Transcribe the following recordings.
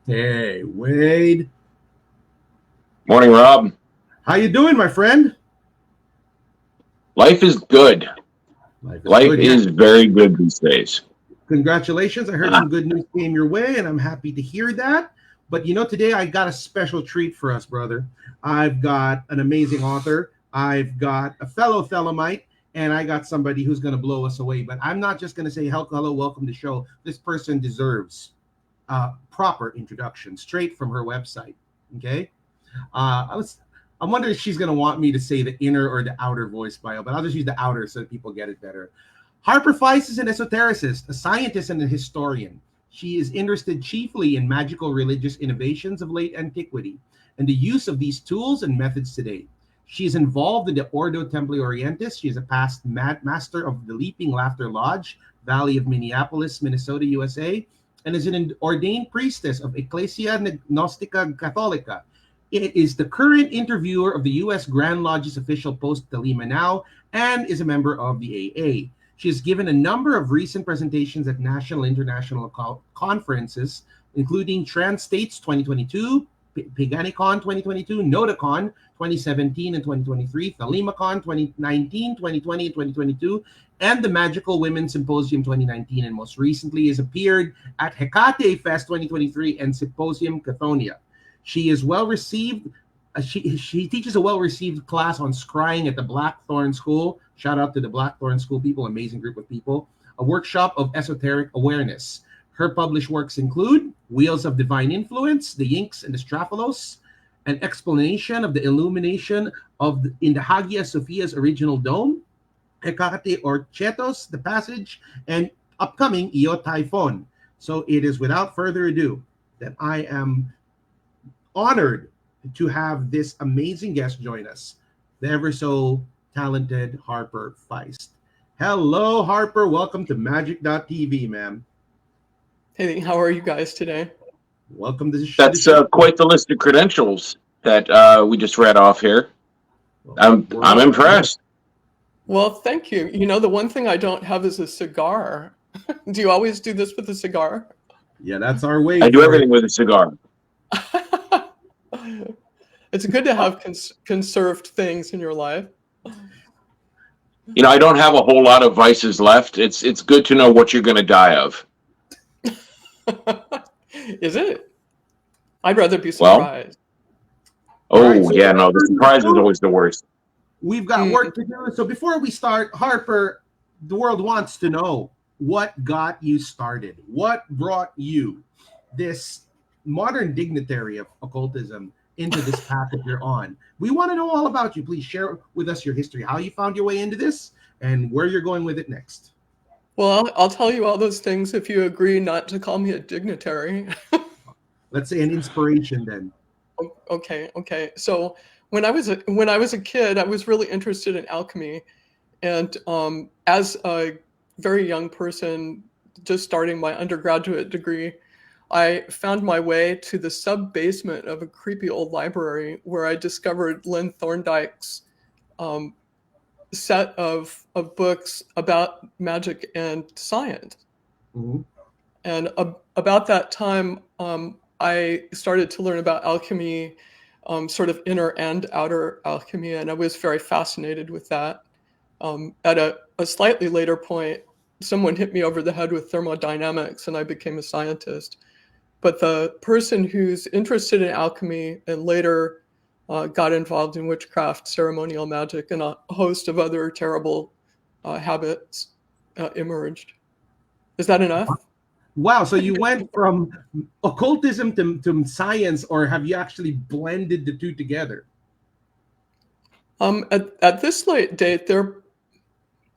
Hey, Wade. Morning, Rob. How you doing, my friend? Life is good. Life is Life good. Yeah. is very good these days. Congratulations. I heard Ah, some good news came your way, and I'm happy to hear that. But today I got a special treat for us, brother. I've got an amazing author. I've got a fellow Thelemite, and I got somebody who's going to blow us away. But I'm not just going to say hello, welcome to the show. This person deserves a proper introduction straight from her website. Okay. I was. I wonder if she's going to want me to say the inner or the outer voice bio, but I'll just use the outer so that people get it better. Harper Feist is an esotericist, a scientist, and a historian. She is interested chiefly in magical religious innovations of late antiquity and the use of these tools and methods today. She is involved in the Ordo Templi Orientis. She is a past master of the Leaping Laughter Lodge, Valley of Minneapolis, Minnesota, USA, and is an ordained priestess of Ecclesia Gnostica Catholica. It is the current interviewer of the U.S. Grand Lodge's official post Thelema Now and is a member of the AA. She has given a number of recent presentations at national and international conferences, including Trans States 2022, Paganiscon 2022, Nodacon 2017 and 2023, ThelemaCon 2019, 2020, and 2022, and the Magical Women Symposium 2019, and most recently has appeared at Hekate Fest 2023 and Symposium Cathonia. She is well received. She teaches a well-received class on scrying at the Blackthorn School. Shout out to the Blackthorn School people, amazing group of people. A workshop of esoteric awareness. Her published works include Wheels of Divine Influence, The Yinks and the Straphalos, an explanation of the illumination in the Hagia Sophia's original dome, Hekate or Chetos, The Passage, and upcoming IA TYPHON. So it is without further ado that I am honored to have this amazing guest join us, the ever so talented Harper Feist. Hello, Harper. Welcome to magick.tv, ma'am. Hey, how are you guys today? Welcome to the show. That's quite the list of credentials that we just read off here. I'm impressed. Well, thank you. The one thing I don't have is a cigar. Do you always do this with a cigar? Yeah, that's our way. I do everything with a cigar. It's good to have conserved things in your life. I don't have a whole lot of vices left. It's good to know what you're going to die of. Is it? I'd rather be surprised. No, the surprise is always the worst. We've got work to do. So before we start, Harper, the world wants to know what got you started. What brought you, this modern dignitary of occultism, into this path that you're on? We want to know all about you. Please share with us your history, how you found your way into this, and where you're going with it next. Well, I'll tell you all those things if you agree not to call me a dignitary. Let's say an inspiration then. Okay. So when I was a kid, I was really interested in alchemy, and as a very young person, just starting my undergraduate degree, I found my way to the sub-basement of a creepy old library where I discovered Lynn Thorndike's set of books about magic and science. Mm-hmm. And about that time, I started to learn about alchemy, sort of inner and outer alchemy, and I was very fascinated with that. At a slightly later point, someone hit me over the head with thermodynamics, and I became a scientist. But the person who's interested in alchemy and later got involved in witchcraft, ceremonial magic, and a host of other terrible habits emerged. Is that enough? Wow, so you went from occultism to science, or have you actually blended the two together? At this late date,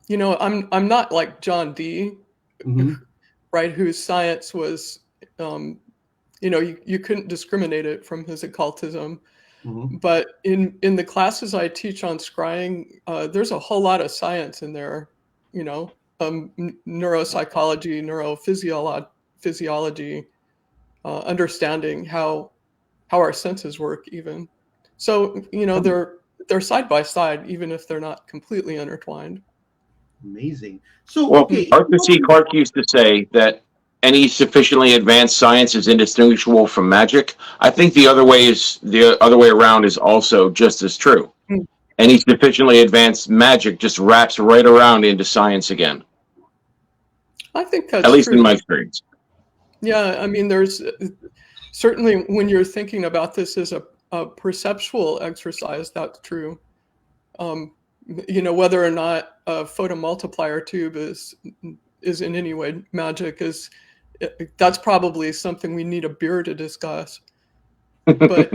I'm not like John Dee, right? Whose science was, you couldn't discriminate it from his occultism. Mm-hmm. But in the classes I teach on scrying, there's a whole lot of science in there, neuropsychology, neurophysiology, understanding how our senses work even. So, they're side by side, even if they're not completely intertwined. Amazing. So, Arthur C. Clarke used to say that any sufficiently advanced science is indistinguishable from magic. I think the other way around is also just as true. Mm. Any sufficiently advanced magic just wraps right around into science again. I think At that's least in true. my experience. Yeah, I mean, there's certainly when you're thinking about this as a perceptual exercise, that's true. Whether or not a photomultiplier tube is in any way magic that's probably something we need a beer to discuss. But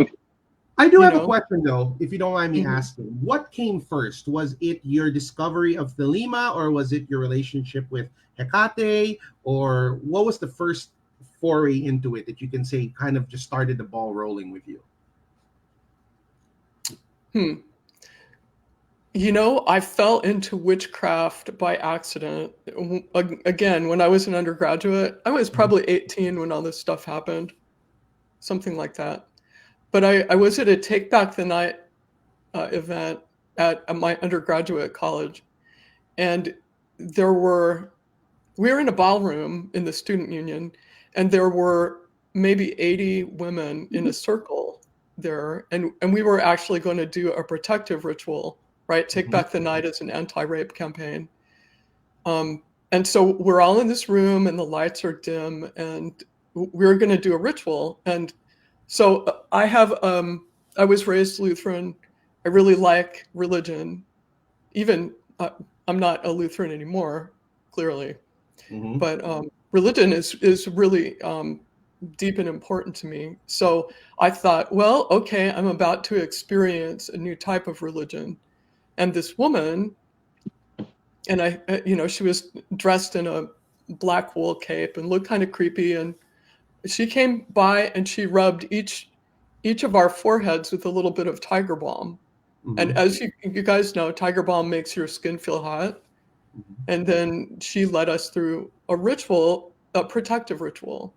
I do you have a know, question though, if you don't mind me mhm. asking. What came first? Was it your discovery of Thelema, or was it your relationship with Hekate, or what was the first foray into it that you can say kind of just started the ball rolling with you? I fell into witchcraft by accident. Again, when I was an undergraduate, I was probably 18 when all this stuff happened, something like that. But I was at a Take Back the Night event at my undergraduate college, and we were in a ballroom in the student union, and there were maybe 80 women in a circle there, and we were actually going to do a protective ritual, right? Take Back the Night as an anti-rape campaign. And so we're all in this room, and the lights are dim, and we're going to do a ritual. And so I was raised Lutheran. I really like religion. Even I'm not a Lutheran anymore, clearly, Mm-hmm. but religion is really deep and important to me. So I thought, well, okay, I'm about to experience a new type of religion, and this woman, and she was dressed in a black wool cape and looked kind of creepy, and she came by and she rubbed each of our foreheads with a little bit of tiger balm. And Mm-hmm. as you guys know, tiger balm makes your skin feel hot. And then she led us through a ritual, a protective ritual.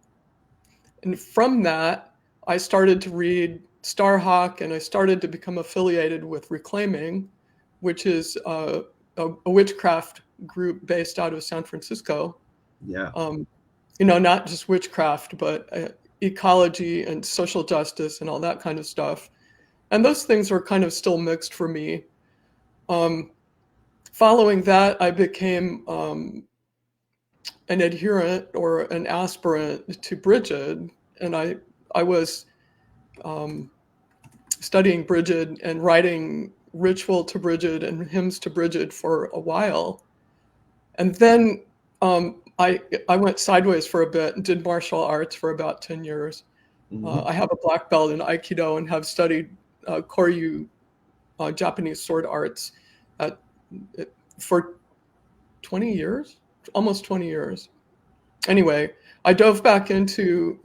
And from that, I started to read Starhawk, and I started to become affiliated with Reclaiming, which is a witchcraft group based out of San Francisco. Yeah. Not just witchcraft, but ecology and social justice and all that kind of stuff. And those things are kind of still mixed for me. Following that, I became an adherent or an aspirant to Brigid, and I was studying Brigid and writing ritual to Brigid and hymns to Brigid for a while. And then I went sideways for a bit and did martial arts for about 10 years. Mm-hmm. I have a black belt in Aikido and have studied Koryu Japanese sword arts for 20 years, almost 20 years. Anyway, I dove back into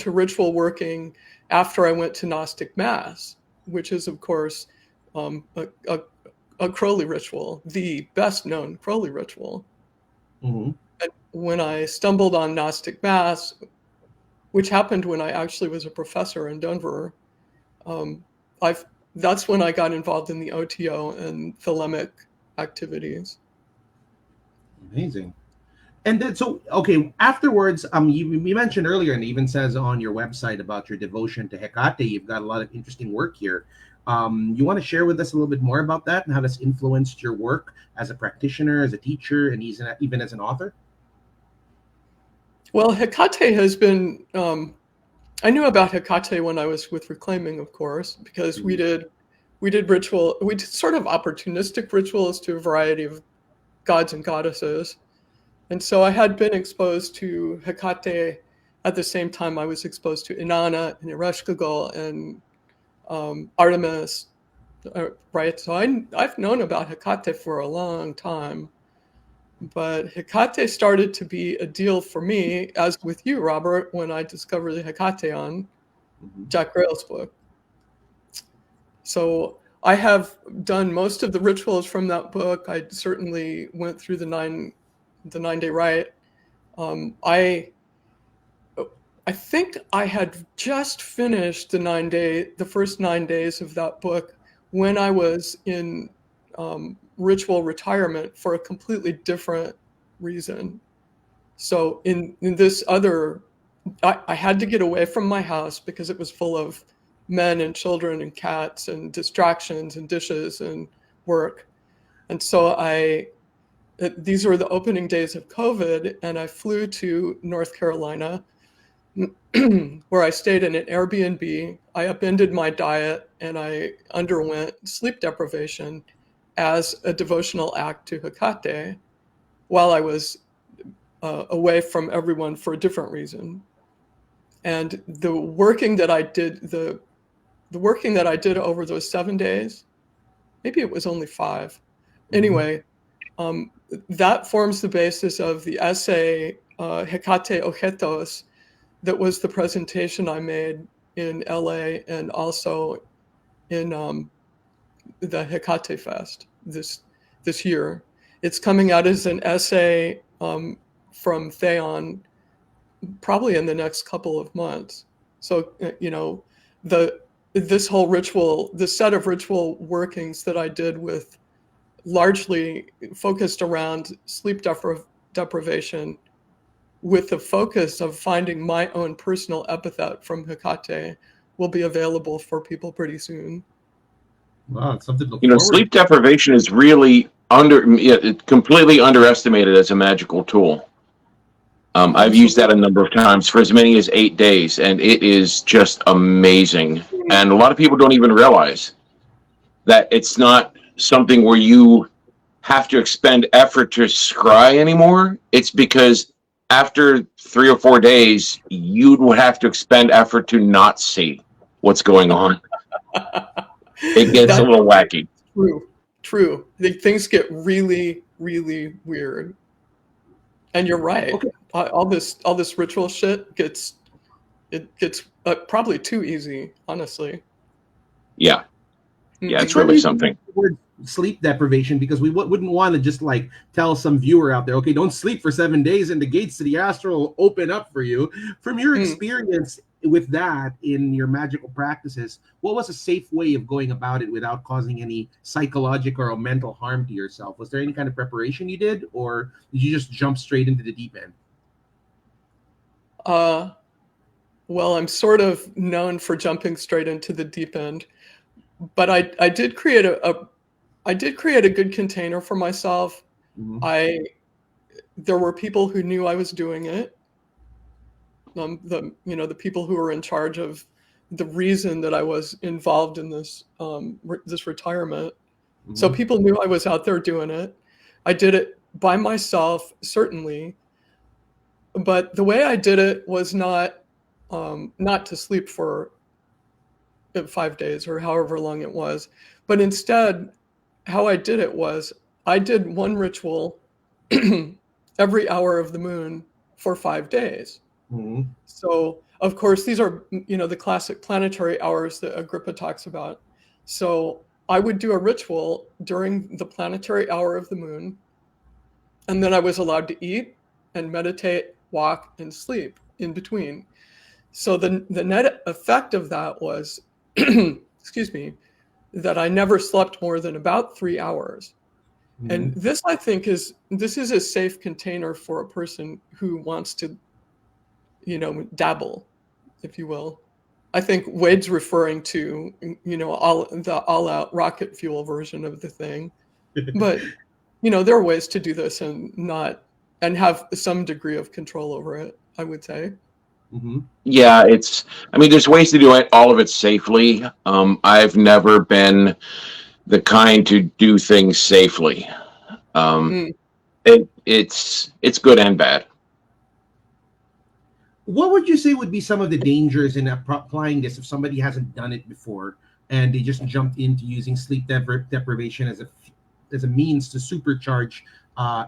ritual working after I went to Gnostic Mass, which is, of course, a Crowley ritual, the best known Crowley ritual. Mm-hmm. And when I stumbled on Gnostic Mass, which happened when I actually was a professor in Denver, that's when I got involved in the OTO and Thelemic activities. Amazing. And then, so okay. Afterwards, you mentioned earlier, and it even says on your website about your devotion to Hekate. You've got a lot of interesting work here. You want to share with us a little bit more about that and how that's influenced your work as a practitioner, as a teacher, and even as an author? Well, Hekate has been. I knew about Hekate when I was with Reclaiming, of course, because we did ritual. We did sort of opportunistic rituals to a variety of gods and goddesses. And so I had been exposed to Hekate at the same time I was exposed to Inanna and Ereshkigal and Artemis, right? So I've known about Hekate for a long time. But Hekate started to be a deal for me, as with you, Robert, when I discovered the Hekate on Jack Rail's book. So I have done most of the rituals from that book. I certainly went through the 9-day rite. I think I had just finished the first 9 days of that book when I was in ritual retirement for a completely different reason. So in this other, I had to get away from my house because it was full of men and children and cats and distractions and dishes and work. And so these were the opening days of COVID, and I flew to North Carolina, where I stayed in an Airbnb. I upended my diet and I underwent sleep deprivation as a devotional act to Hekate while I was away from everyone for a different reason. And the working that I did, the working that I did over those 7 days, maybe it was only 5. Anyway, that forms the basis of the essay Hekate Objetos, that was the presentation I made in LA and also in the Hekate Fest this year. It's coming out as an essay from Theon probably in the next couple of months. So, you know, this whole ritual, the set of ritual workings that I did with largely focused around sleep deprivation with the focus of finding my own personal epithet from Hekate will be available for people pretty soon. Wow, it's something to look You know, forward sleep to. deprivation is really completely underestimated as a magical tool. I've used that a number of times for as many as 8 days, and it is just amazing. And a lot of people don't even realize that it's not something where you have to expend effort to scry anymore. It's because after 3 or 4 days, you would have to expend effort to not see what's going on. It gets a little wacky. True. Things get really, really weird. And you're right. Okay. All this ritual shit gets probably too easy, honestly. Yeah. Yeah, it's How do really you something. use the word sleep deprivation, because we wouldn't want to just like tell some viewer out there, okay, don't sleep for 7 days and the gates to the astral will open up for you. From your experience with that in your magical practices, what was a safe way of going about it without causing any psychological or mental harm to yourself? Was there any kind of preparation you did, or did you just jump straight into the deep end? Well, I'm sort of known for jumping straight into the deep end, but I did create a good container for myself. There were people who knew I was doing it. The people who were in charge of the reason that I was involved in this this retirement. So people knew I was out there doing it. I did it by myself, certainly, but the way I did it was not to sleep for 5 days or however long it was, but instead, how I did it was I did one ritual every hour of the moon for 5 days. So, of course, these are, the classic planetary hours that Agrippa talks about. So I would do a ritual during the planetary hour of the moon, and then I was allowed to eat and meditate, walk, and sleep in between. So the net effect of that was, excuse me, that I never slept more than about 3 hours. And this, I think, is a safe container for a person who wants to, dabble, if you will. I think Wade's referring to, the all-out rocket fuel version of the thing. But, there are ways to do this and have some degree of control over it, I would say. Yeah, there's ways to do all of it safely. I've never been the kind to do things safely. It's good and bad. What would you say would be some of the dangers in applying this if somebody hasn't done it before and they just jumped into using sleep deprivation as a means to supercharge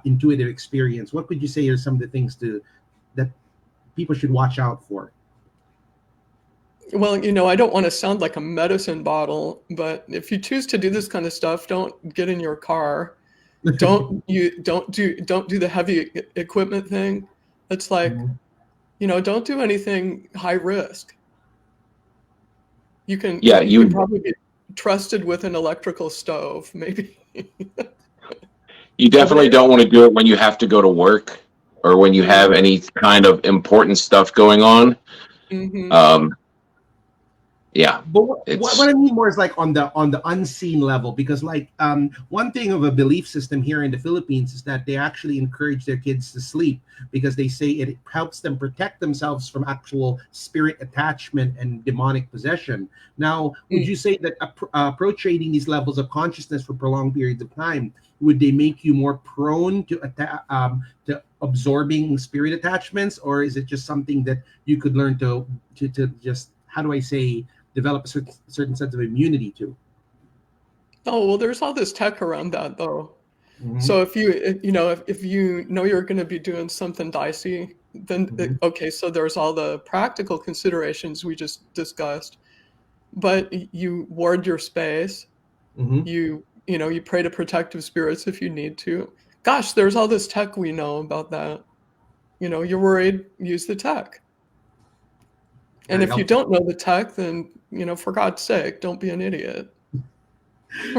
intuitive experience? What would you say are some of the things that people should watch out for? Well, I don't want to sound like a medicine bottle, but if you choose to do this kind of stuff, don't get in your car. Don't do the heavy equipment thing. It's like, don't do anything high risk. You can probably get trusted with an electrical stove, maybe. You definitely don't want to do it when you have to go to work or when you have any kind of important stuff going on. Yeah, but what I mean more is like on the unseen level, because like one thing of a belief system here in the Philippines is that they actually encourage their kids to sleep because they say it helps them protect themselves from actual spirit attachment and demonic possession. Now, would you say that approaching these levels of consciousness for prolonged periods of time, would they make you more prone to absorbing spirit attachments, or is it just something that you could learn to just, how do I say, develop a certain sense of immunity to? Oh, well, there's all this tech around that, though. So if you know you're going to be doing something dicey, then okay, so there's all the practical considerations we just discussed, but you ward your space. You pray to protective spirits if you need to. Gosh, there's all this tech we know about that. You're worried, use the tech. And if you don't know the tech, then, for God's sake, don't be an idiot.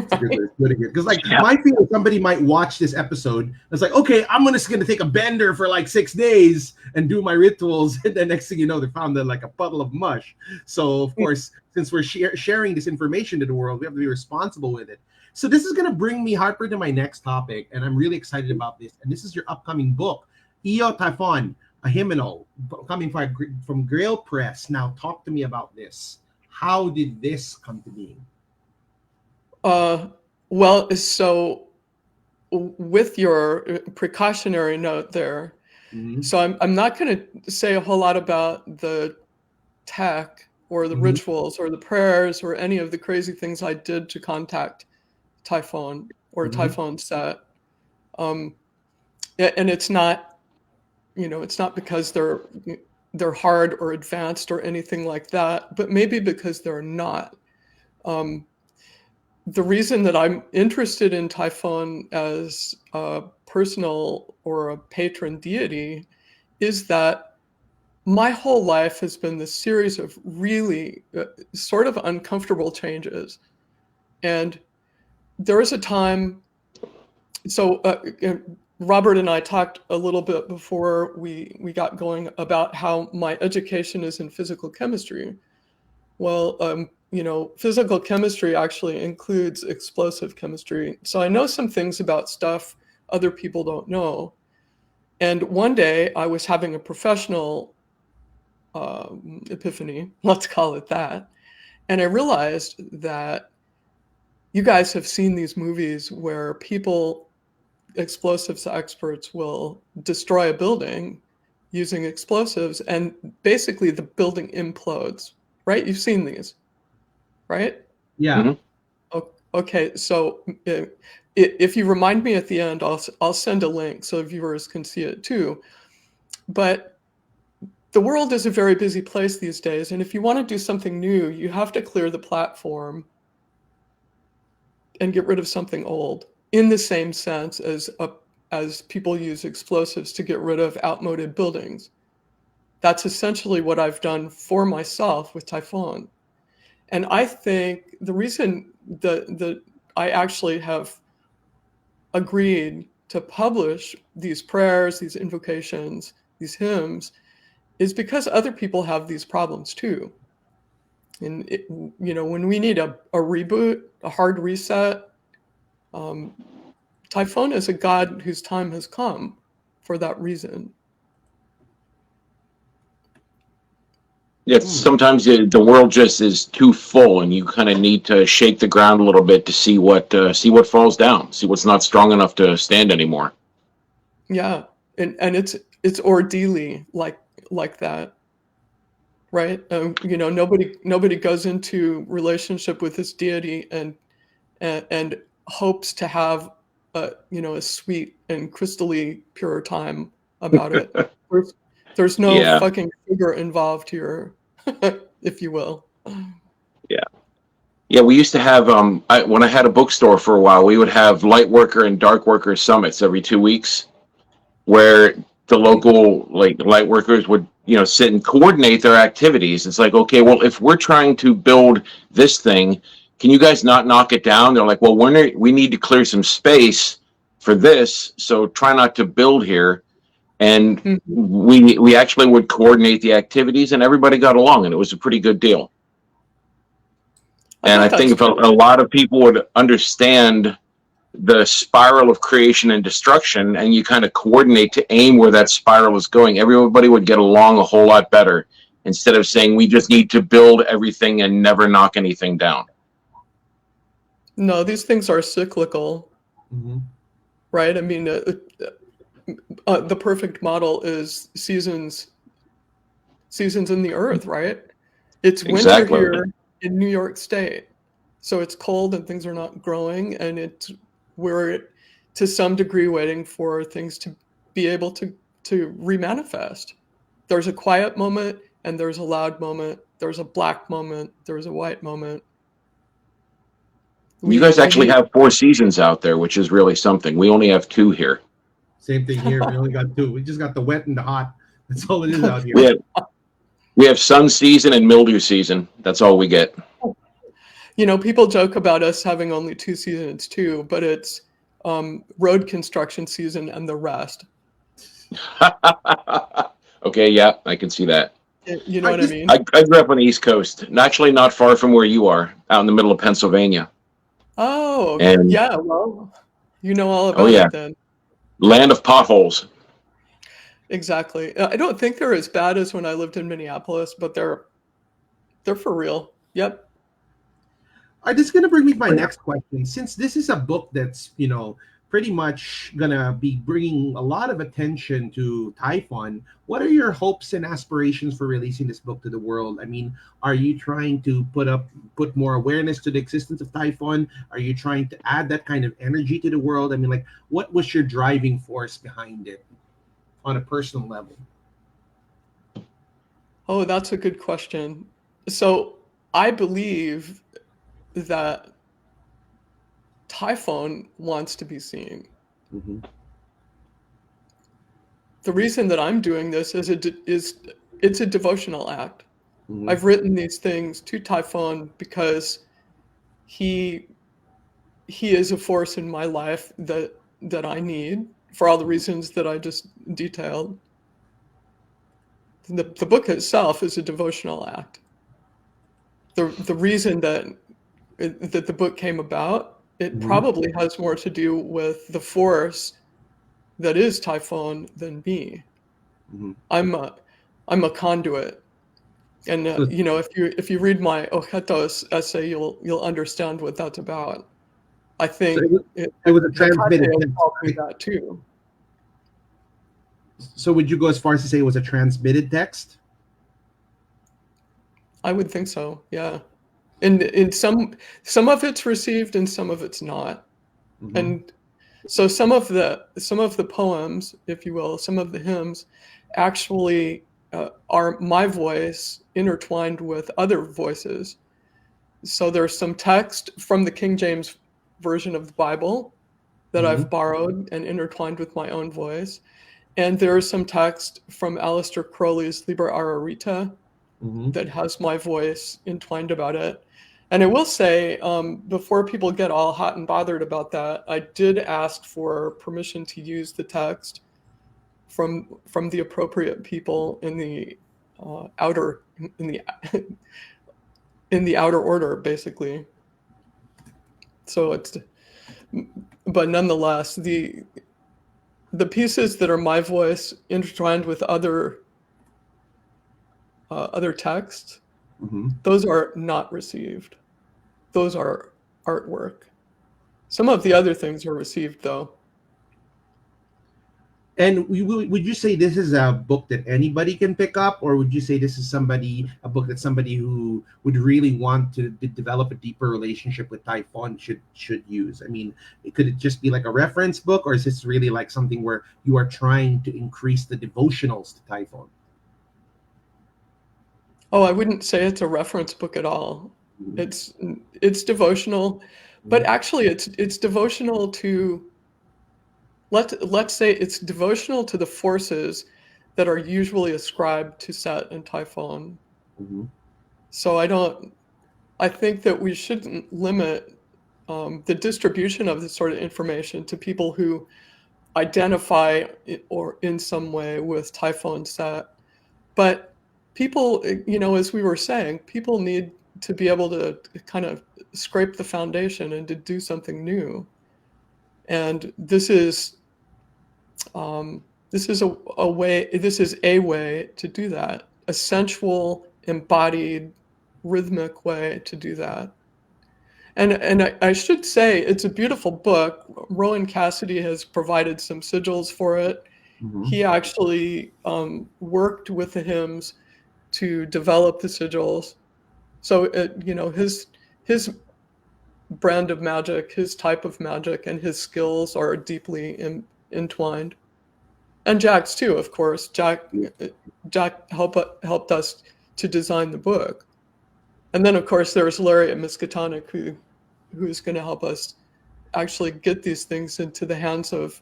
Because like my feeling, somebody might watch this episode. It's like, okay, I'm just gonna take a bender for like 6 days and do my rituals, and then next thing you know, they found like a puddle of mush. So of course, since we're sharing this information to the world, we have to be responsible with it. So this is gonna bring me, Harper, to my next topic, and I'm really excited about this. And this is your upcoming book, IA TYPHON, a hymnal, coming from Grail Press. Now, talk to me about this. How did this come to being? Well, so with your precautionary note there, so I'm not going to say a whole lot about the tech or the rituals or the prayers or any of the crazy things I did to contact Typhon or Typhon set. And it's not, it's not because they're hard or advanced or anything like that, but maybe because they're not. The reason that I'm interested in Typhon as a personal or a patron deity is that my whole life has been this series of really sort of uncomfortable changes. And there was a time, so Robert and I talked a little bit before we got going about how my education is in physical chemistry. Well, physical chemistry actually includes explosive chemistry. So I know some things about stuff other people don't know. And one day I was having a professional epiphany, let's call it that. And I realized that you guys have seen these movies where explosives experts will destroy a building using explosives and basically the building implodes, right? You've seen these. Right? Yeah. Okay. So if you remind me at the end, I'll send a link so viewers can see it too. But the world is a very busy place these days, and if you want to do something new, you have to clear the platform and get rid of something old. In the same sense as people use explosives to get rid of outmoded buildings, that's essentially what I've done for myself with Typhon. And I think the reason that I actually have agreed to publish these prayers, these invocations, these hymns, is because other people have these problems too. And when we need a reboot, a hard reset, Typhon is a god whose time has come for that reason. Yeah, sometimes the world just is too full, and you kind of need to shake the ground a little bit to see what falls down, see what's not strong enough to stand anymore. Yeah, and it's ordeal like that, right? Nobody goes into relationship with this deity and hopes to have a sweet and crystally pure time about it. There's no fucking sugar involved here, if you will. Yeah, we used to have, when I had a bookstore for a while, we would have Lightworker and Darkworker summits every 2 weeks, where the local Lightworkers would, sit and coordinate their activities. It's like, okay, well, if we're trying to build this thing, can you guys not knock it down? They're like, well, we need to clear some space for this, so try not to build here. And Mhm. we actually would coordinate the activities, and everybody got along, and it was a pretty good deal. And I think if a lot of people would understand the spiral of creation and destruction, and you kind of coordinate to aim where that spiral is going, everybody would get along a whole lot better, instead of saying we just need to build everything and never knock anything down. No, these things are cyclical, Mhm. right? I mean, the perfect model is seasons in the earth, right? It's winter Exactly. here in New York State, so it's cold and things are not growing, and we're to some degree waiting for things to be able to remanifest. There's a quiet moment and there's a loud moment. There's a black moment. There's a white moment. You guys actually have 4 seasons out there, which is really something. We only have 2 here. Same thing here. We only got 2. We just got the wet and the hot. That's all it is out here. We have sun season and mildew season. That's all we get. You know, people joke about us having only 2 seasons too, but it's road construction season and the rest. Okay, yeah, I can see that. You know what I mean? I grew up on the East Coast, actually not far from where you are, out in the middle of Pennsylvania. Oh, And yeah, well, you know all about it then. Land of potholes. Exactly. I don't think they're as bad as when I lived in Minneapolis, but they're for real. Yep. This is going to bring me to my next question. Since this is a book that's, pretty much going to be bringing a lot of attention to Typhon, what are your hopes and aspirations for releasing this book to the world? I mean, are you trying to put more awareness to the existence of Typhon? Are you trying to add that kind of energy to the world? I mean, like, what was your driving force behind it on a personal level? Oh, that's a good question. So I believe that Typhon wants to be seen. Mm-hmm. The reason that I'm doing this is it's a devotional act. Mm-hmm. I've written these things to Typhon because he is a force in my life that I need for all the reasons that I just detailed. The book itself is a devotional act. The reason that the book came about, it probably has more to do with the force that is Typhon than me. Mm-hmm. I'm a conduit, and if you read my Ocetos essay, you'll understand what that's about. I think so it was a transmitted text, right? That too. So would you go as far as to say it was a transmitted text? I would think so, yeah. And some of it's received and some of it's not. Mm-hmm. And so some of the poems, if you will, some of the hymns actually are my voice intertwined with other voices. So there's some text from the King James version of the Bible that I've borrowed and intertwined with my own voice. And there's some text from Aleister Crowley's Liber Ararita that has my voice entwined about it. And I will say, before people get all hot and bothered about that, I did ask for permission to use the text from the appropriate people in the outer order, basically. So but nonetheless, the pieces that are my voice intertwined with other texts, those are not received. Those are artwork. Some of the other things are received, though. And would you say this is a book that anybody can pick up, or would you say this is a book that somebody who would really want to develop a deeper relationship with Typhon should use? I mean, could it just be like a reference book, or is this really like something where you are trying to increase the devotionals to Typhon? Oh, I wouldn't say it's a reference book at all. It's devotional, but actually it's devotional to, let's say it's devotional to the forces that are usually ascribed to Set and Typhon. So I think that we shouldn't limit the distribution of this sort of information to people who identify or in some way with Typhon Set. But people, as we were saying, people need to be able to kind of scrape the foundation and to do something new. And this is a way to do that, a sensual, embodied, rhythmic way to do that. And I should say it's a beautiful book. Rowan Cassidy has provided some sigils for it. Mm-hmm. He actually worked with the hymns to develop the sigils. So his brand of magic, his type of magic, and his skills are deeply entwined. And Jack's too, of course. Jack helped us to design the book. And then, of course, there's Larry at Miskatonic, who's going to help us actually get these things into the hands of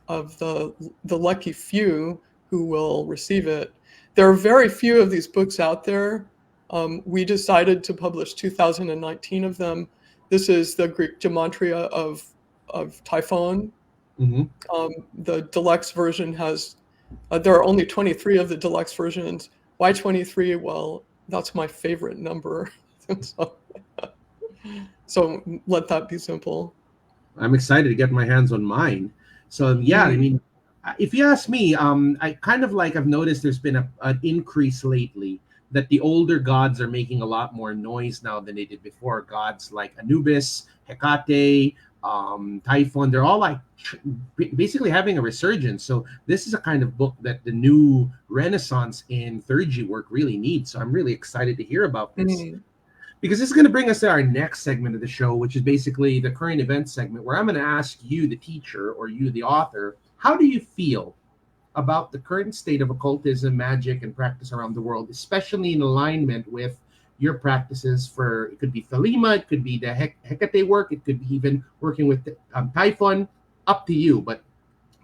the lucky few who will receive it. There are very few of these books out there. We decided to publish 2019 of them. This is the Greek gematria of Typhon. Mm-hmm. The deluxe version has, there are only 23 of the deluxe versions. Why 23? Well, that's my favorite number. So let that be simple. I'm excited to get my hands on mine. So yeah, I mean, if you ask me, I kind of I've noticed there's been an increase lately that the older gods are making a lot more noise now than they did before. Gods like Anubis, Hekate, Typhon, they're all basically having a resurgence. So this is a kind of book that the new renaissance in theurgy work really needs. So I'm really excited to hear about this. Mm-hmm. Because this is going to bring us to our next segment of the show, which is basically the current event segment, where I'm going to ask you, the teacher, or you, the author, how do you feel about the current state of occultism, magic, and practice around the world, especially in alignment with your practices for, it could be Thelema, it could be the Hekate work, it could be even working with Typhon, up to you. But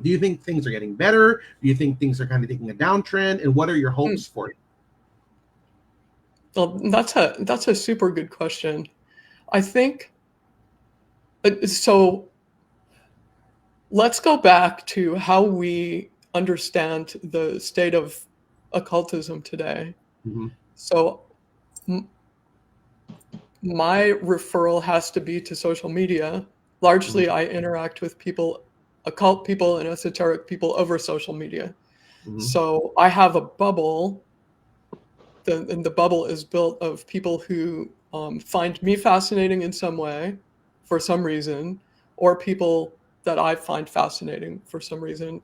do you think things are getting better? Do you think things are kind of taking a downtrend? And what are your hopes for it? Well, that's a super good question. I think, so let's go back to how we understand the state of occultism today. Mm-hmm. So my referral has to be to social media. Largely, I interact with people, occult people and esoteric people over social media. Mm-hmm. So I have a bubble, and the bubble is built of people who find me fascinating in some way, for some reason, or people that I find fascinating for some reason.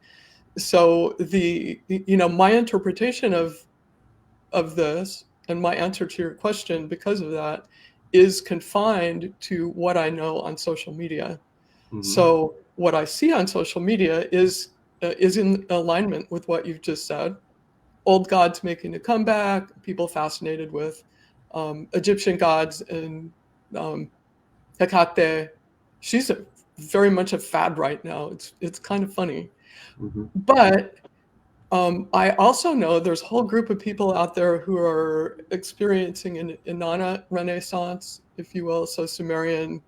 So my interpretation of this and my answer to your question because of that is confined to what I know on social media. Mm-hmm. So what I see on social media is in alignment with what you've just said. Old gods making a comeback, people fascinated with Egyptian gods, and Hekate. She's very much a fad right now. It's kind of funny. Mm-hmm. But I also know there's a whole group of people out there who are experiencing an Inanna Renaissance, if you will, so Sumerian,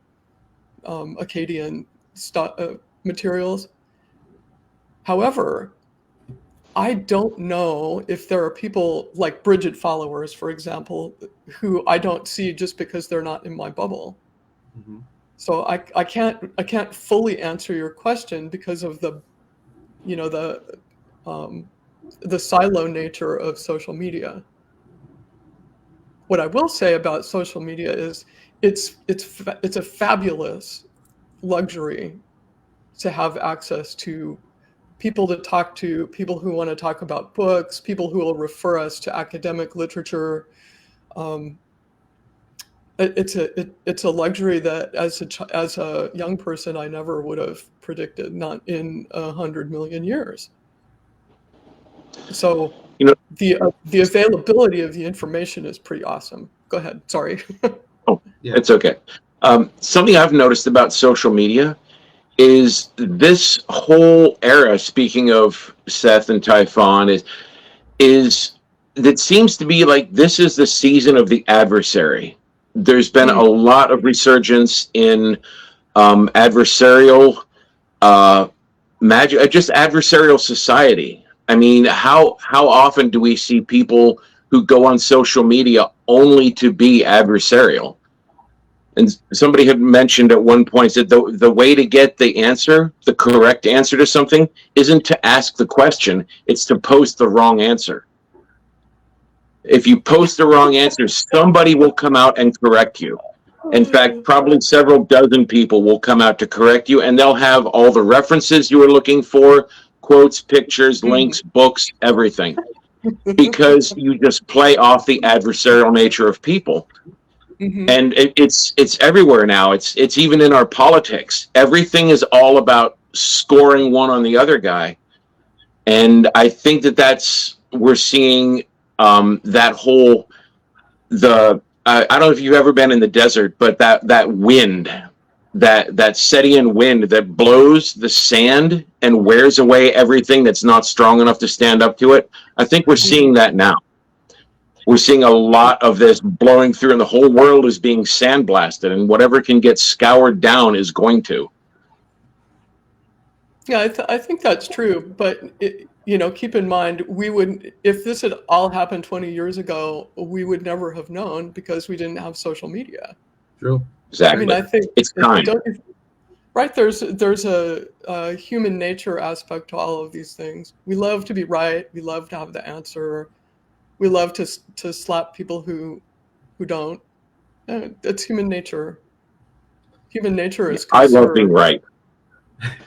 Akkadian materials. However, I don't know if there are people like Bridget followers, for example, who I don't see just because they're not in my bubble. Mm-hmm. So I can't fully answer your question because of the silo nature of social media. What I will say about social media is it's a fabulous luxury to have access to people to talk to, people who want to talk about books, people who will refer us to academic literature. It's a luxury that as a young person I never would have predicted, not in 100 million years. So the availability of the information is pretty awesome. Go ahead. Sorry. Oh, yeah. It's okay. Something I've noticed about social media is this whole era, speaking of Seth and Typhon, is that seems to be like this is the season of the adversary. There's been a lot of resurgence in adversarial just adversarial society. I mean, how often do we see people who go on social media only to be adversarial? And somebody had mentioned at one point that the way to get the answer, the correct answer to something, isn't to ask the question, it's to post the wrong answer. If you post the wrong answer, somebody will come out and correct you. In fact, probably several dozen people will come out to correct you, and they'll have all the references you were looking for, quotes, pictures, links, books, everything. Because you just play off the adversarial nature of people. And it's everywhere now. It's even in our politics. Everything is all about scoring one on the other guy. And I think we're seeing that whole, I don't know if you've ever been in the desert, but that wind, that Setian wind that blows the sand and wears away everything that's not strong enough to stand up to it. I think we're seeing that now. We're seeing a lot of this blowing through, and the whole world is being sandblasted, and whatever can get scoured down is going to. Yeah, I think that's true. But, keep in mind, if this had all happened 20 years ago, we would never have known because we didn't have social media. True. Exactly. I mean, I think it's time. Right, there's a human nature aspect to all of these things. We love to be right. We love to have the answer. We love to slap people who don't. It's human nature. Human nature is conserved. I love being right.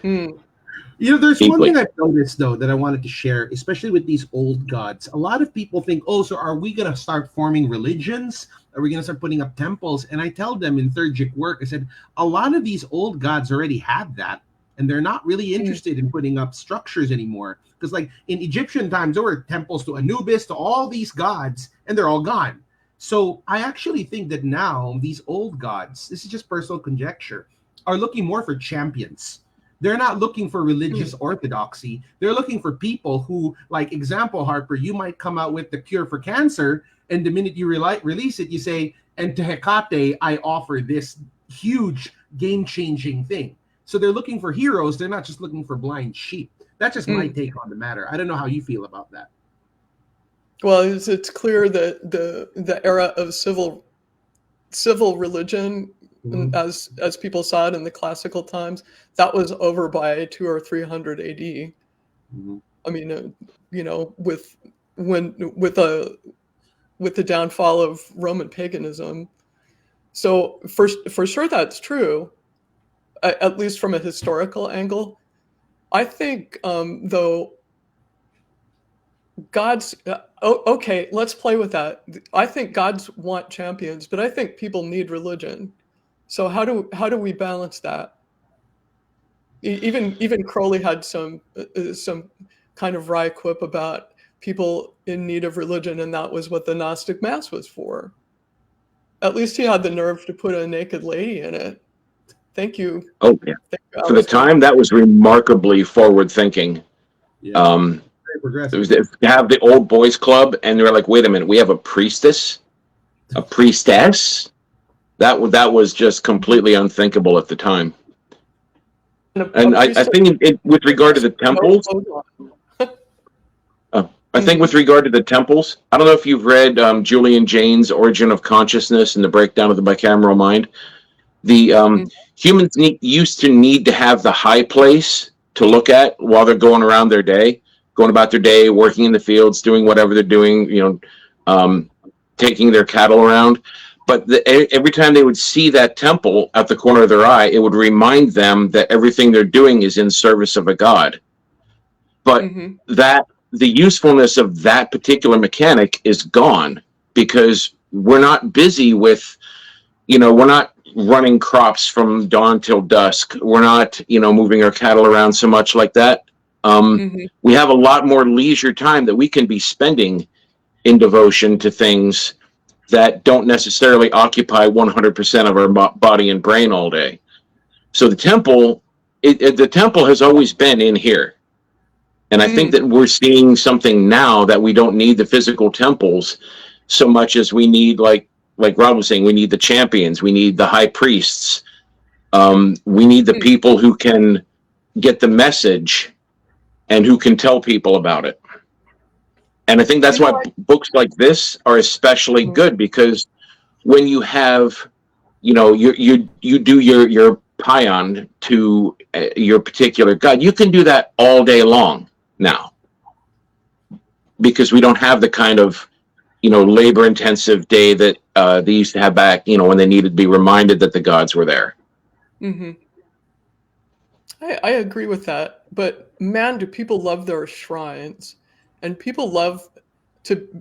There's one thing I've noticed, though, that I wanted to share, especially with these old gods. A lot of people think, so are we going to start forming religions? Are we going to start putting up temples? And I tell them in Third work, I said, a lot of these old gods already had that, and they're not really interested in putting up structures anymore. Because like in Egyptian times, there were temples to Anubis, to all these gods, and they're all gone. So I actually think that now these old gods, this is just personal conjecture, are looking more for champions. They're not looking for religious orthodoxy. They're looking for people who, like example, Harper, you might come out with the cure for cancer, and the minute you release it, you say, and to Hekate, I offer this huge game-changing thing. So they're looking for heroes. They're not just looking for blind sheep. That's just my take on the matter. I don't know how you feel about that. Well, it's clear that the era of civil religion, as people saw it in the classical times, that was over by 200 or 300 AD. I mean, with the downfall of Roman paganism. So for sure that's true, at least from a historical angle. I think, though, gods, okay, let's play with that. I think gods want champions, but I think people need religion. So how do we balance that? Even Crowley had some kind of wry quip about people in need of religion, and that was what the Gnostic Mass was for. At least he had the nerve to put a naked lady in it. Thank you. Oh, yeah. For the time, that was remarkably forward-thinking. Yeah. It was to have the old boys club, and they were like, wait a minute, we have a priestess? A priestess? That was just completely unthinkable at the time. And I think with regard to the temples, I think with regard to the temples, I don't know if you've read Julian Jaynes' Origin of Consciousness and the Breakdown of the Bicameral Mind. The humans used to need to have the high place to look at while they're going around their day, going about their day, working in the fields, doing whatever they're doing, taking their cattle around. But every time they would see that temple at the corner of their eye, it would remind them that everything they're doing is in service of a god. But the usefulness of that particular mechanic is gone because we're not busy with, we're not running crops from dawn till dusk. We're not, moving our cattle around so much like that. We have a lot more leisure time that we can be spending in devotion to things that don't necessarily occupy 100% of our body and brain all day. So the temple has always been in here. And I think that we're seeing something now that we don't need the physical temples so much as we need, like Rob was saying, we need the champions, we need the high priests, we need the people who can get the message and who can tell people about it. And I think that's why books like this are especially good, because when you have, you know, you do your pion to your particular god, you can do that all day long now, because we don't have the kind of, you know, labor intensive day that they used to have back, you know, when they needed to be reminded that the gods were there. Mm-hmm. I agree with that, but man, do people love their shrines, and people love to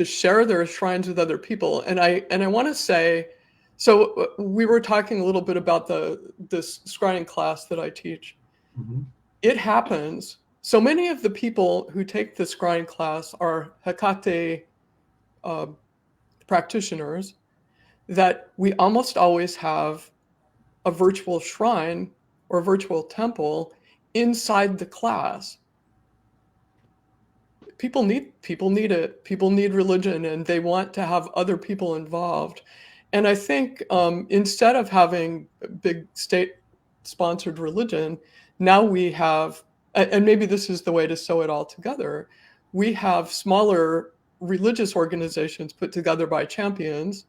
share their shrines with other people. And I want to say, so we were talking a little bit about this scrying class that I teach. Mm-hmm. It happens. So many of the people who take the scrying class are Hekate practitioners, that we almost always have a virtual shrine or a virtual temple inside the class. People need it. People need religion, and they want to have other people involved. And I think instead of having big state-sponsored religion, now we have, and maybe this is the way to sew it all together, we have smaller religious organizations put together by champions.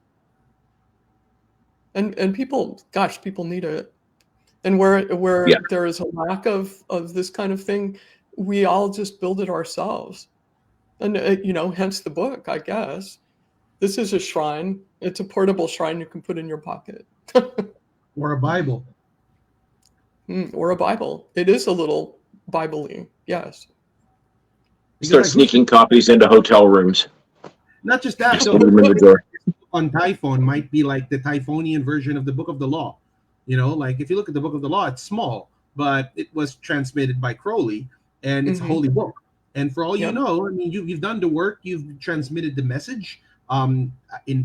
And people, gosh, people need it. And where there is a lack of this kind of thing, we all just build it ourselves. And, you know, hence the book, I guess. This is a shrine. It's a portable shrine you can put in your pocket. Or a Bible. Or a Bible. It is a little Bible-y, yes. Start sneaking copies into hotel rooms. Not just that. So on Typhon might be like the Typhonian version of the Book of the Law. You know, like if you look at the Book of the Law, it's small, but it was transmitted by Crowley, and it's a holy book. And for all you know, I mean, you've done the work, you've transmitted the message. In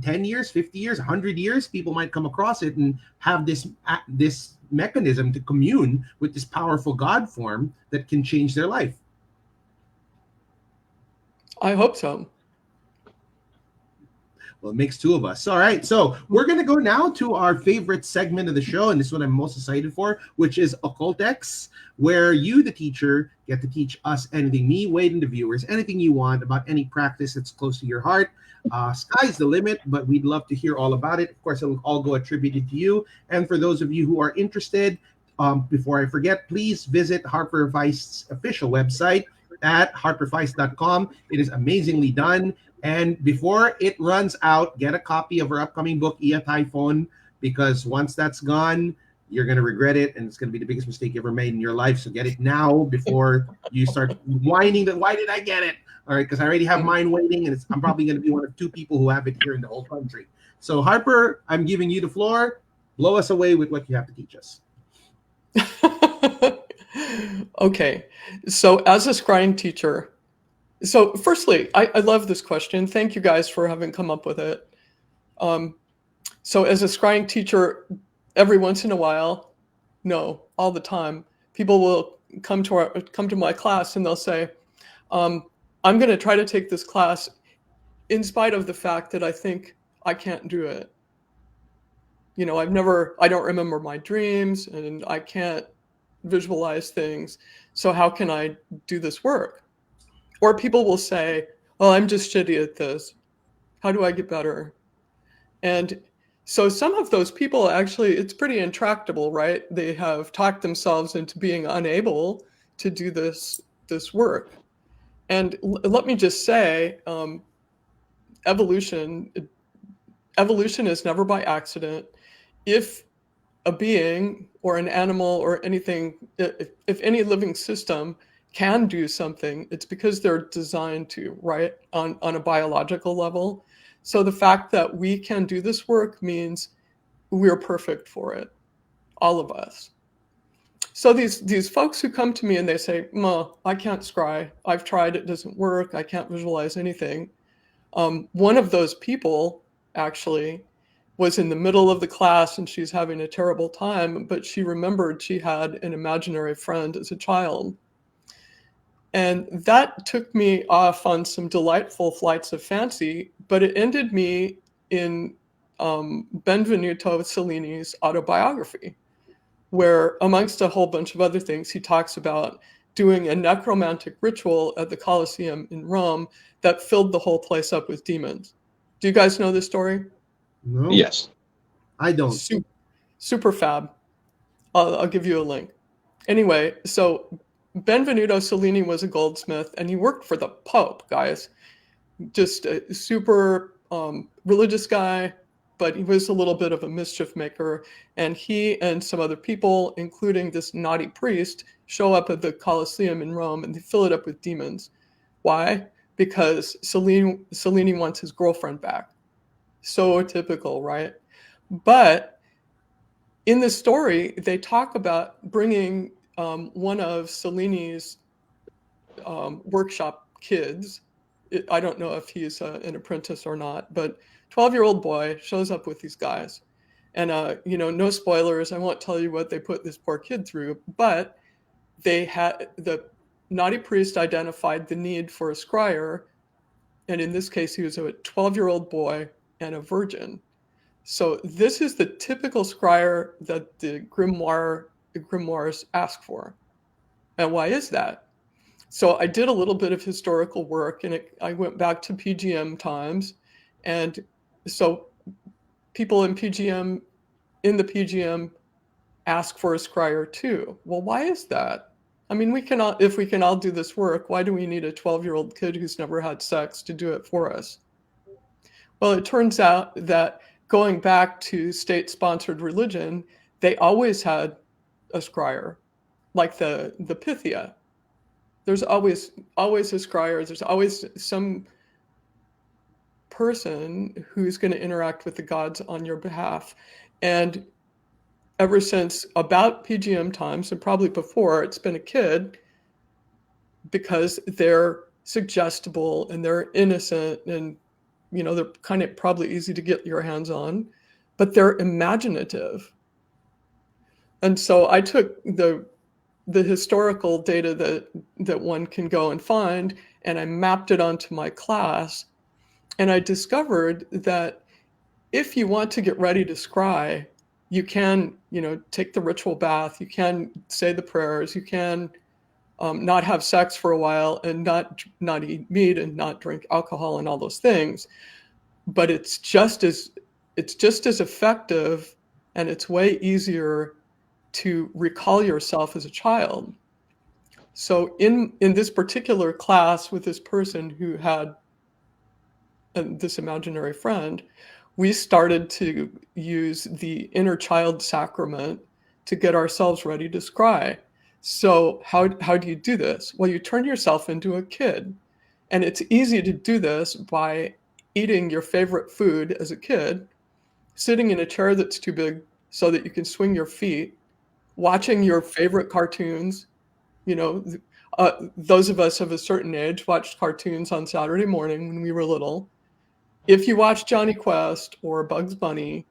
10 years, 50 years, 100 years, people might come across it and have this mechanism to commune with this powerful God form that can change their life. I hope so. Well, it makes two of us. All right, so we're going to go now to our favorite segment of the show, and this is what I'm most excited for, which is Occultex, where you, the teacher, get to teach us anything, me, Wade, and the viewers, anything you want about any practice that's close to your heart. Sky's the limit, but we'd love to hear all about it. Of course, it'll all go attributed to you. And for those of you who are interested, before I forget, please visit Harper Feist's official website at harperfeist.com. It is amazingly done. And before it runs out, get a copy of her upcoming book, IA TYPHON, because once that's gone, you're going to regret it, and it's going to be the biggest mistake you ever made in your life. So get it now before you start whining that, why did I get it? All right, because I already have mine waiting, and I'm probably going to be one of 2 people who have it here in the whole country. So Harper, I'm giving you the floor. Blow us away with what you have to teach us. Okay, so as a scrying teacher, so firstly, I love this question. Thank you guys for having come up with it. So as a scrying teacher, every once in a while, no, all the time, people will come to my class and they'll say, I'm going to try to take this class in spite of the fact that I think I can't do it. You know, I don't remember my dreams, and I can't visualize things. So how can I do this work? Or people will say, well, I'm just shitty at this. How do I get better? And so some of those people, actually, it's pretty intractable, right? They have talked themselves into being unable to do this work. And let me just say, evolution is never by accident. If a being or an animal or anything, if any living system can do something, it's because they're designed to, right, on a biological level. So the fact that we can do this work means we're perfect for it, all of us. So these folks who come to me and they say, "Ma, I can't scry. I've tried, it doesn't work. I can't visualize anything." One of those people actually was in the middle of the class and she's having a terrible time, but she remembered she had an imaginary friend as a child. And that took me off on some delightful flights of fancy, but it ended me in Benvenuto Cellini's autobiography. where amongst a whole bunch of other things, he talks about doing a necromantic ritual at the Colosseum in Rome that filled the whole place up with demons. Do you guys know this story? No, Yes. I don't. Super fab. I'll give you a link. Anyway, so Benvenuto Cellini was a goldsmith, and he worked for the Pope, guys. Just a super religious guy, but he was a little bit of a mischief maker. And he and some other people, including this naughty priest, show up at the Colosseum in Rome, and they fill it up with demons. Why? Because Cellini wants his girlfriend back. So typical, right? But in the story, they talk about bringing one of Cellini's workshop kids. I don't know if he's an apprentice or not, but 12-year-old boy shows up with these guys. And, no spoilers. I won't tell you what they put this poor kid through, but the naughty priest identified the need for a scryer. And in this case, he was a 12-year-old boy and a virgin. So this is the typical scryer that the grimoires ask for. And why is that? So I did a little bit of historical work, and I went back to PGM times. And so people in the PGM ask for a scryer too. Well, why is that? I mean, if we can all do this work, why do we need a 12-year-old kid who's never had sex to do it for us? Well, it turns out that going back to state-sponsored religion, they always had a scryer, like the Pythia. There's always a scryer. There's always some person who's going to interact with the gods on your behalf. And ever since about PGM times, and probably before, it's been a kid, because they're suggestible and they're innocent, and they're kind of probably easy to get your hands on, but they're imaginative. And so I took the historical data that one can go and find, and I mapped it onto my class. And I discovered that if you want to get ready to scry, you can, take the ritual bath, you can say the prayers, you can not have sex for a while, and not eat meat and not drink alcohol and all those things. But it's just as effective, and it's way easier to recall yourself as a child. So in this particular class with this person who had this imaginary friend, we started to use the inner child sacrament to get ourselves ready to scry. So how do you do this? Well, you turn yourself into a kid. And it's easy to do this by eating your favorite food as a kid, sitting in a chair that's too big so that you can swing your feet, watching your favorite cartoons. Those of us of a certain age watched cartoons on Saturday morning when we were little. If you watch Johnny Quest or Bugs Bunny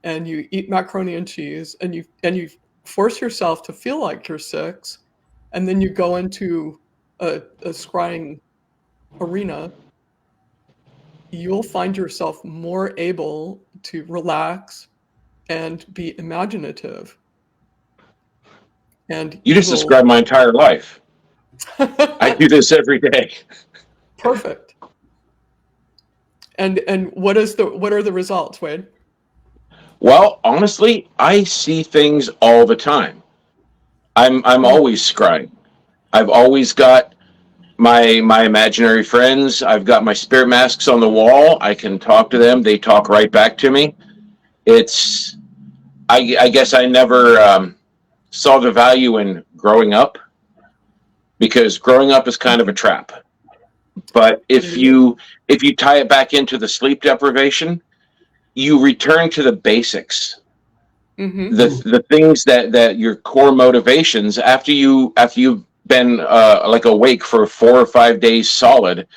and you eat macaroni and cheese and you force yourself to feel like you're 6, and then you go into a scrying arena, you'll find yourself more able to relax and be imaginative. And you just described my entire life. I do this every day. Perfect. And what are the results, Wade? Well, honestly, I see things all the time. I'm always scrying. I've always got my imaginary friends. I've got my spirit masks on the wall. I can talk to them. They talk right back to me. I guess I never saw the value in growing up, because growing up is kind of a trap. But if you tie it back into the sleep deprivation, you return to the basics. Mm-hmm. The things that your core motivations after you've been like awake for 4 or 5 days solid,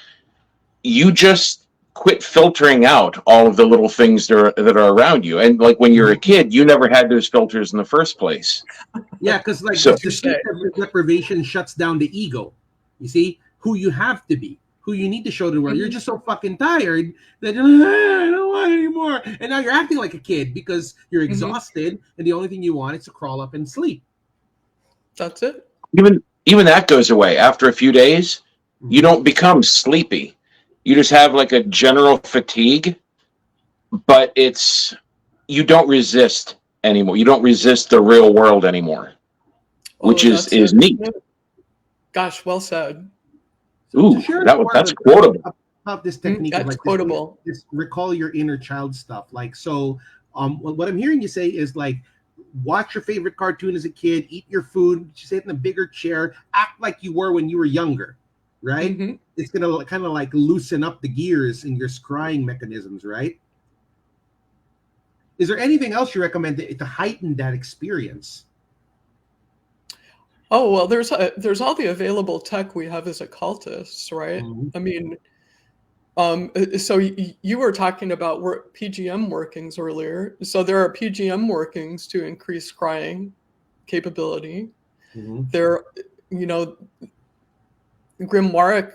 you just quit filtering out all of the little things that are around you. And like when you're a kid, you never had those filters in the first place. Yeah, because the sleep deprivation shuts down the ego. You see, who you have to be, who you need to show to the world. You're just so fucking tired that you're like, I don't want anymore. And now you're acting like a kid because you're exhausted, and the only thing you want is to crawl up and sleep. That's it. Even that goes away after a few days. You don't become sleepy. You just have like a general fatigue, but you don't resist anymore. You don't resist the real world anymore, which is neat. Gosh, well said. Ooh, that's quotable. About this technique, that's of like quotable. This recall your inner child stuff. Like, so, what I'm hearing you say is like, watch your favorite cartoon as a kid, eat your food, sit in a bigger chair, act like you were when you were younger, right? It's gonna kind of like loosen up the gears in your scrying mechanisms, right? Is there anything else you recommend to heighten that experience? Oh, well, there's all the available tech we have as occultists, right? I mean, so you were talking about PGM workings earlier. So there are PGM workings to increase scrying capability. There, grimoire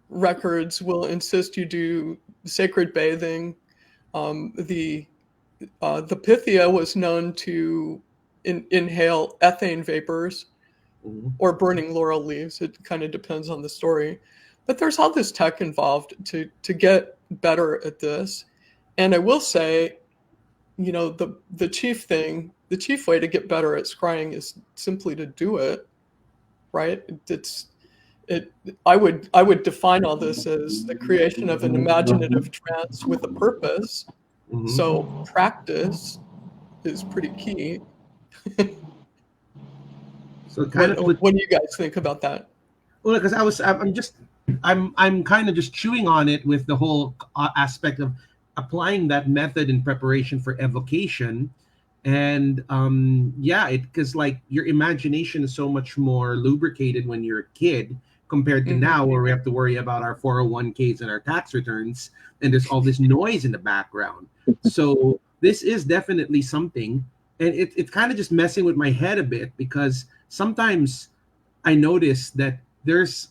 records will insist you do sacred bathing. The Pythia was known to inhale ethane vapors or burning laurel leaves. It kind of depends on the story. But there's all this tech involved to get better at this. And I will say, the chief way to get better at scrying is simply to do it, right? I would define all this as the creation of an imaginative trance with a purpose. So practice is pretty key. So what do you guys think about that? Well, because I'm kind of just chewing on it with the whole aspect of applying that method in preparation for evocation, and because like your imagination is so much more lubricated when you're a kid compared to now, where we have to worry about our 401ks and our tax returns, and there's all this noise in the background. So this is definitely something, and it's kind of just messing with my head a bit, because sometimes I notice that there's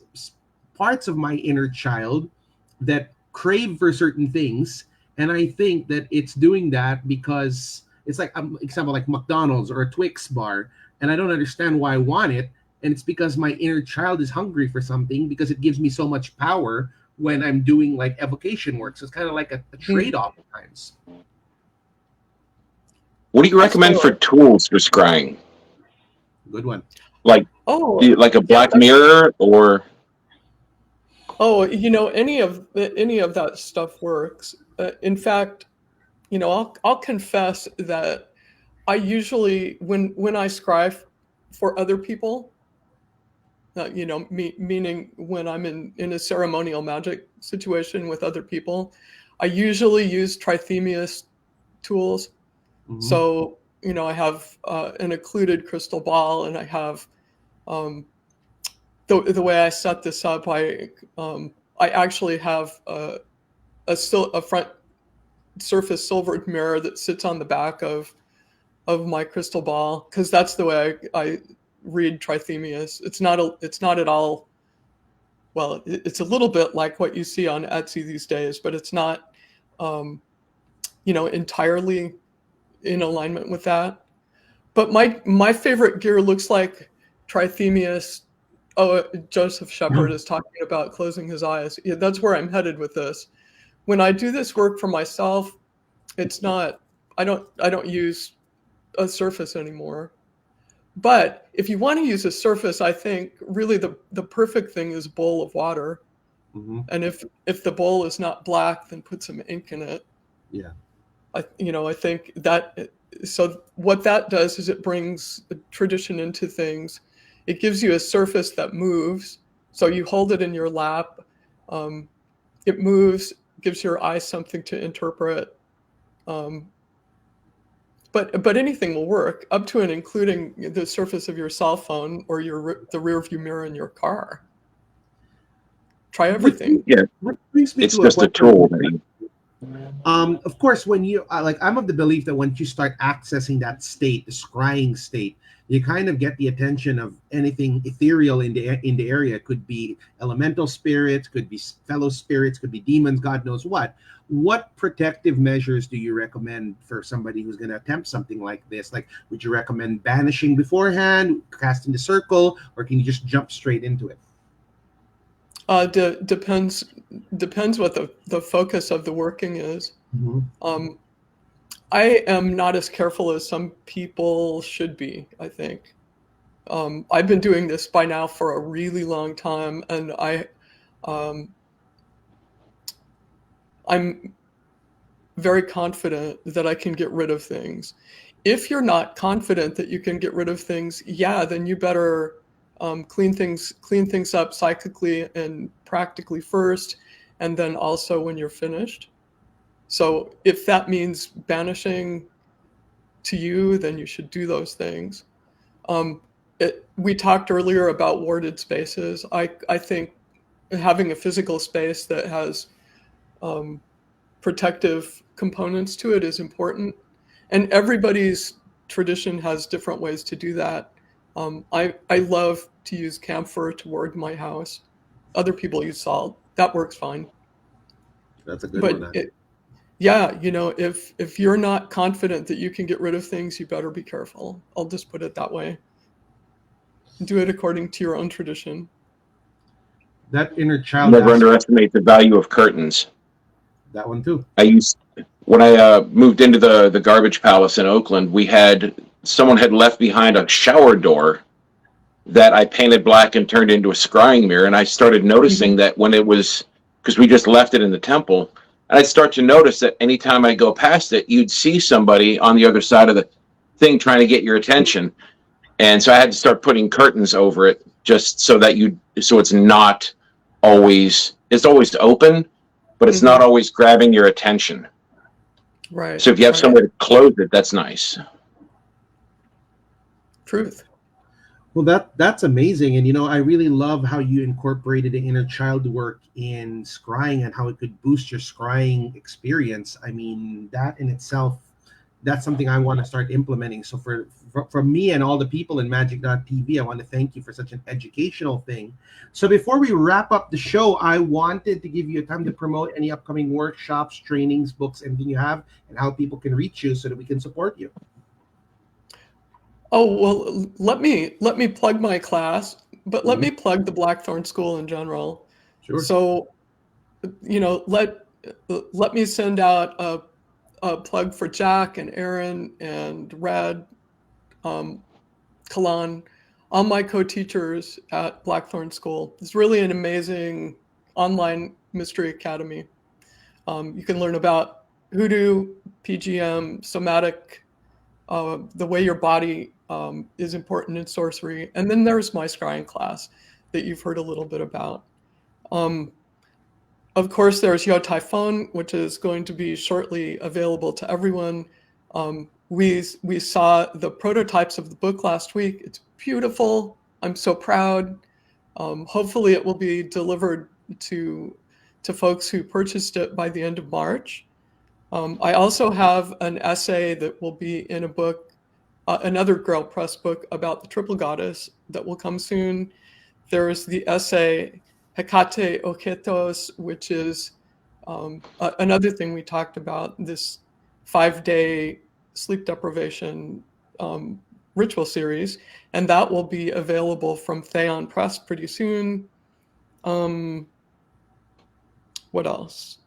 parts of my inner child that crave for certain things, and I think that it's doing that because it's like, example, like McDonald's or a Twix bar, and I don't understand why I want it, and it's because my inner child is hungry for something, because it gives me so much power when I'm doing like evocation work. So it's kind of like a trade-off at times. What do you recommend for tools for scrying? Good one. Like a Black Mirror or? Oh, any of that stuff works. In fact, I'll confess that I usually, when I scry for other people, meaning when I'm in a ceremonial magic situation with other people, I usually use Trithemius tools. So, I have an occluded crystal ball, and I have the way I set this up. I actually have a front surface silvered mirror that sits on the back of my crystal ball, because that's the way I read Trithemius. It's not at all. Well, it's a little bit like what you see on Etsy these days, but it's not, entirely in alignment with that. But my favorite gear looks like Trithemius. Oh, Joseph Shepard is talking about closing his eyes. Yeah, that's where I'm headed with this. When I do this work for myself, it's not. I don't use a surface anymore. But if you want to use a surface, I think really the perfect thing is a bowl of water. And if the bowl is not black, then put some ink in it. Yeah. I think that, so what that does is it brings a tradition into things. It gives you a surface that moves. So you hold it in your lap. It moves, gives your eyes something to interpret. But anything will work, up to and including the surface of your cell phone or the rear view mirror in your car. Try everything. Yeah, it's just a tool. Of course, when you I'm of the belief that once you start accessing that state, the scrying state, you kind of get the attention of anything ethereal in the area. It could be elemental spirits, could be fellow spirits, could be demons, God knows what. What protective measures do you recommend for somebody who's going to attempt something like this? Like, would you recommend banishing beforehand, casting the circle, or can you just jump straight into it? Depends what the focus of the working is. Mm-hmm. I am not as careful as some people should be, I think. I've been doing this by now for a really long time, and I'm very confident that I can get rid of things. If you're not confident that you can get rid of things, yeah, then you better clean things up psychically and practically first, and then also when you're finished. So if that means banishing to you, then you should do those things. We talked earlier about warded spaces. I think having a physical space that has protective components to it is important. And everybody's tradition has different ways to do that. I love to use camphor to ward my house. Other people use salt. That works fine. That's a good one. Yeah, if you're not confident that you can get rid of things, you better be careful. I'll just put it that way. Do it according to your own tradition. That inner child. Never underestimate the value of curtains. That one too. When I moved into the garbage palace in Oakland, someone had left behind a shower door that I painted black and turned into a scrying mirror. And I started noticing that when it was, because we just left it in the temple, and I'd start to notice that anytime I go past it, you'd see somebody on the other side of the thing trying to get your attention. And so I had to start putting curtains over it just so it's not always, it's always open, but it's not always grabbing your attention. Right. So if you have somewhere to close it, that's nice. Truth. Well, that's amazing. And, I really love how you incorporated the inner child work in scrying and how it could boost your scrying experience. I mean, that in itself, that's something I want to start implementing. So for me and all the people in magick.tv, I want to thank you for such an educational thing. So before we wrap up the show, I wanted to give you a time to promote any upcoming workshops, trainings, books, anything you have, and how people can reach you so that we can support you. Oh, well, let me plug my class, but let me plug the Blackthorn School in general. Sure. So, let me send out a plug for Jack and Aaron and Red, Kalan, all my co-teachers at Blackthorn School. It's really an amazing online mystery academy. You can learn about hoodoo, PGM, somatic, the way your body is important in sorcery. And then there's my scrying class that you've heard a little bit about. Of course, there's IA TYPHON, which is going to be shortly available to everyone. We saw the prototypes of the book last week. It's beautiful. I'm so proud. Hopefully it will be delivered to folks who purchased it by the end of March. I also have an essay that will be in a book, another Grail Press book about the triple goddess that will come soon. There's the essay Hekate Occultos, which is another thing we talked about, this 5-day sleep deprivation ritual series, and that will be available from Theon Press pretty soon. What else?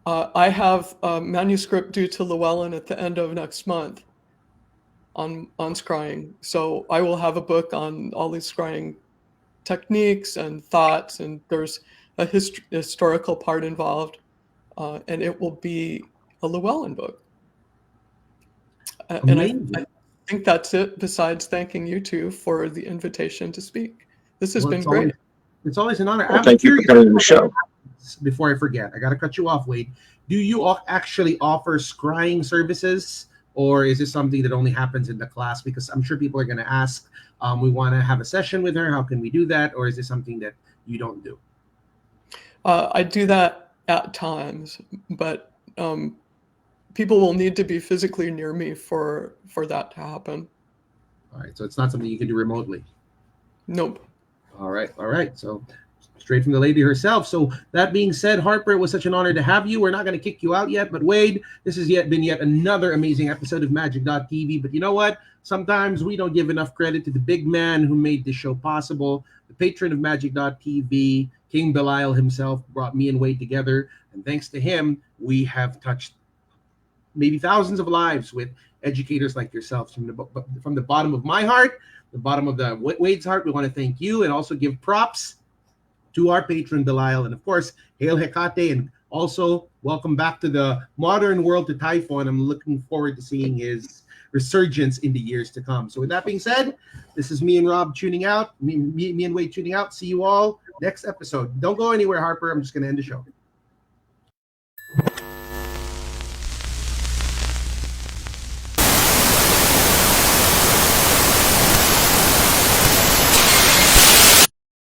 I have a manuscript due to Llewellyn at the end of next month on scrying. So I will have a book on all these scrying techniques and thoughts, and there's a historical part involved, and it will be a Llewellyn book. And I think that's it, besides thanking you two for the invitation to speak. This has been great. It's always an honor. Well, thank you for coming to the show. Before I forget, I got to cut you off, Wade. Do you actually offer scrying services, or is this something that only happens in the class? Because I'm sure people are going to ask, we want to have a session with her. How can we do that? Or is this something that you don't do? I do that at times, but people will need to be physically near me for that to happen. All right, so it's not something you can do remotely. Nope. All right. So straight from the lady herself. So that being said, Harper, it was such an honor to have you. We're not going to kick you out yet, but Wade, this has been yet another amazing episode of Magick.TV. But you know what? Sometimes we don't give enough credit to the big man who made this show possible. The patron of Magick.TV, King Belial himself, brought me and Wade together. And thanks to him, we have touched maybe thousands of lives with educators like yourselves. From the bottom of my heart, the bottom of the Wade's heart, we want to thank you and also give props to our patron Belial, and of course, hail Hekate, and also welcome back to the modern world to Typhon. I'm looking forward to seeing his resurgence in the years to come. So with that being said, this is me and Rob tuning out, me and Wade tuning out. See you all next episode. Don't go anywhere, Harper. I'm just going to end the show.